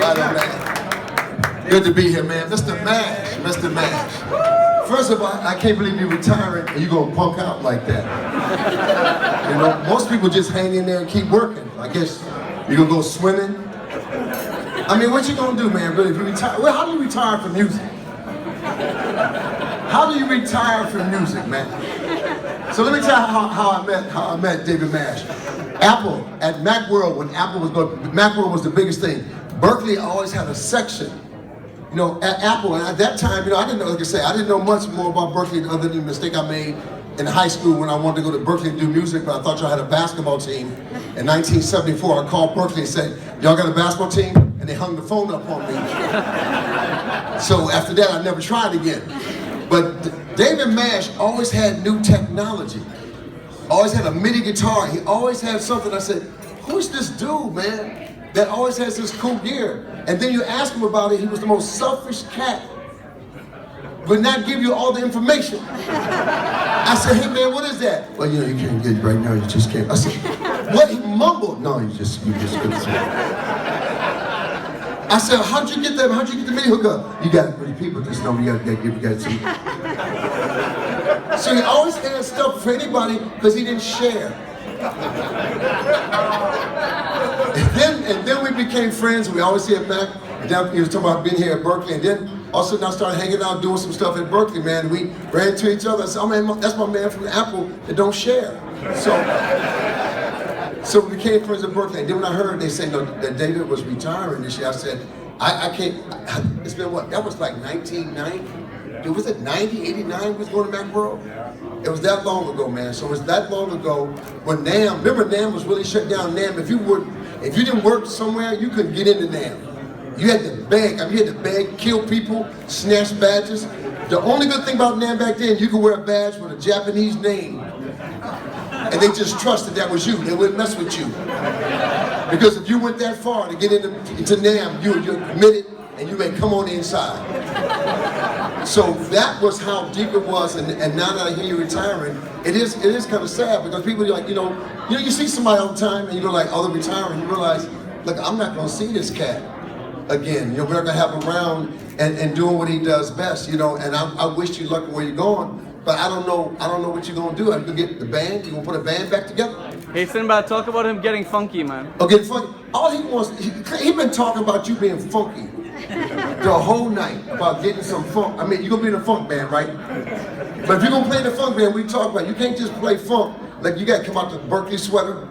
Right on, man. Good to be here, man. Mr. Mash, Mr. Mash. First of all, I can't believe you're retiring and you're gonna punk out like that. You know, most people just hang in there and keep working. I guess you're gonna go swimming. I mean, what you gonna do, man, really, if you retire? Well, how do you retire from music? How do you retire from music, man? So let me tell you how I met David Mash. Apple, at Macworld, when Macworld was the biggest thing, Berklee always had a section. You know, at Apple, and at that time, you know, I didn't know, like I say, I didn't know much more about Berklee other than the mistake I made in high school when I wanted to go to Berklee and do music, but I thought y'all had a basketball team. In 1974, I called Berklee and said, y'all got a basketball team? And they hung the phone up on me. So after that, I never tried again. But David Mash always had new technology. Always had a MIDI guitar. He always had something. I said, who's this dude, man, that always has this cool gear? And then you ask him about it, he was the most selfish cat. Would not give you all the information. I said, hey man, what is that? Well, you know, you can't get it right now, you just can't. I said, what? He mumbled. No, you just couldn't say it. I said, how'd you get that? How'd you get the MIDI hookup? You got pretty people just know you gotta see. So he always had stuff for anybody because he didn't share. And then we became friends. We always see it back. And then he was talking about being here at Berklee, and then all of a sudden I started hanging out, doing some stuff at Berklee, man. We ran into each other. I said, oh man, that's my man from Apple that don't share. So we became friends at Berklee. And then when I heard they say that David was retiring this year, I said, I can't. It's been what? That was like 1990. Dude, was it 90, 89 we was going to Macworld? It was that long ago, man. So it was that long ago when NAMM, remember NAMM was really shut down. NAMM, if you didn't work somewhere, you couldn't get into NAMM. You had to beg, you had to beg, kill people, snatch badges. The only good thing about NAMM back then, you could wear a badge with a Japanese name. And they just trusted that was you. They wouldn't mess with you. Because if you went that far to get into NAMM, you're committed and you may come on the inside. So that was how deep it was, and now that I hear you retiring, it is kind of sad because people are like, you know, you see somebody all the time and you go like, oh, they're retiring, you realize, look, I'm not gonna see this cat again. You know, we're not gonna have him around and doing what he does best, you know, and I wish you luck where you're going, but I don't know what you're gonna do. Are you gonna get the band? You gonna put a band back together? Hey Sinbad, talk about him getting funky, man. Oh, getting funky? All he wants, he been talking about you being funky the whole night about getting some funk. I mean, you're gonna be in a funk band, right? But if you're gonna play in the funk band, we talk about, you can't just play funk. Like you gotta come out the Berklee sweater.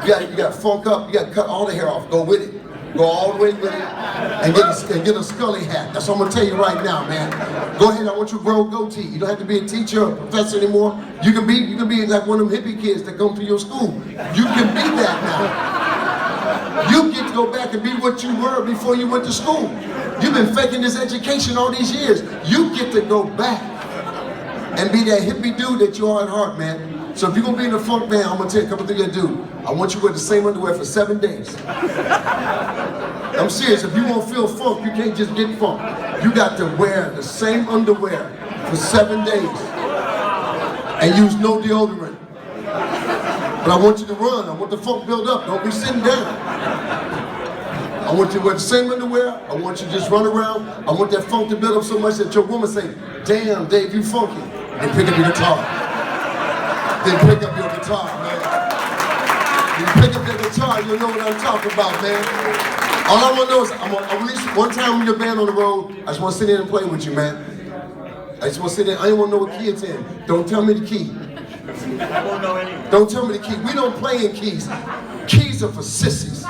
You gotta funk up, you gotta cut all the hair off, go with it. Go all the way with it and get a Scully hat. That's what I'm gonna tell you right now, man. Go ahead, I want you to grow a goatee. You don't have to be a teacher or a professor anymore. You can be like one of them hippie kids that come to your school. You can be that now. You get to go back and be what you were before you went to school. You've been faking this education all these years. You get to go back and be that hippie dude that you are at heart, man. So if you're gonna be in a funk band, I'm gonna tell you a couple things you gotta do. I want you to wear the same underwear for 7 days. I'm serious, if you won't feel funk, you can't just get funk. You got to wear the same underwear for 7 days and use no deodorant. But I want you to run. I want the funk build up. Don't be sitting down. I want you to wear the same underwear. I want you to just run around. I want that funk to build up so much that your woman say, damn, Dave, you funky. And pick up your guitar. Then pick up your guitar, man. You pick up the guitar, you'll know what I'm talking about, man. All I want to know is, at least one time when your band on the road, I just want to sit in and play with you, man. I just want to sit in. I don't want to know what key it's in. Don't tell me the key. I won't know anything. Don't tell me the key. We don't play in keys. Keys are for sissies.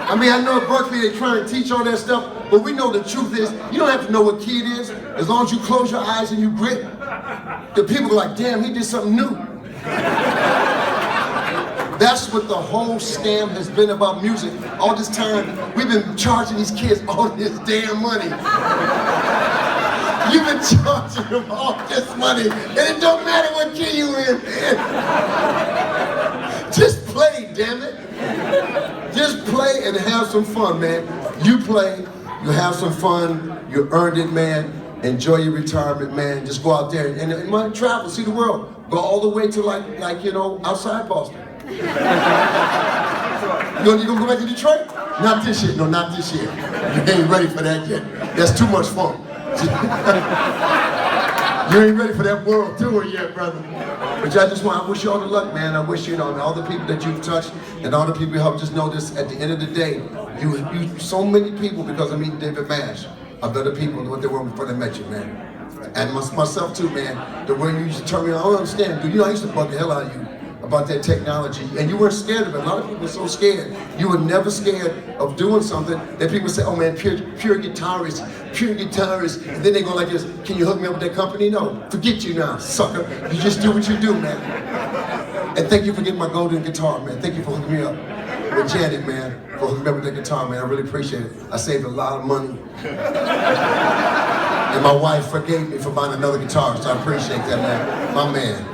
I mean, I know at Berklee they try to teach all that stuff, but we know the truth is, you don't have to know what key it is. As long as you close your eyes and you grit, the people are like, damn, he did something new. That's what the whole scam has been about music. All this time, we've been charging these kids all this damn money. You've been charging them all this money, and it don't matter what key you in, man. Just play, damn it. Just play and have some fun, man. You play, you have some fun, you earned it, man. Enjoy your retirement, man. Just go out there and travel, see the world. Go all the way to like you know, outside Boston. You gonna go back to Detroit? Not this year. No, not this year. You ain't ready for that yet. That's too much fun. You ain't ready for that world tour yet, brother. But I wish you all the luck, man. I wish you know all the people that you've touched and all the people you helped. Just know this: at the end of the day, you so many people because of meeting David Mash are better people than what they were before they met you, man. And myself too, man. The way you used to turn me on, I don't understand, dude. You know I used to bug the hell out of you about that technology, and you weren't scared of it. A lot of people are so scared. You were never scared of doing something that people say, oh man, pure guitarist, and then they go like this, can you hook me up with that company? No, forget you now, sucker. You just do what you do, man. And thank you for getting my golden guitar, man. Thank you for hooking me up with Janet, man, for hooking me up with that guitar, man. I really appreciate it. I saved a lot of money. And my wife forgave me for buying another guitar, so I appreciate that, man. My man.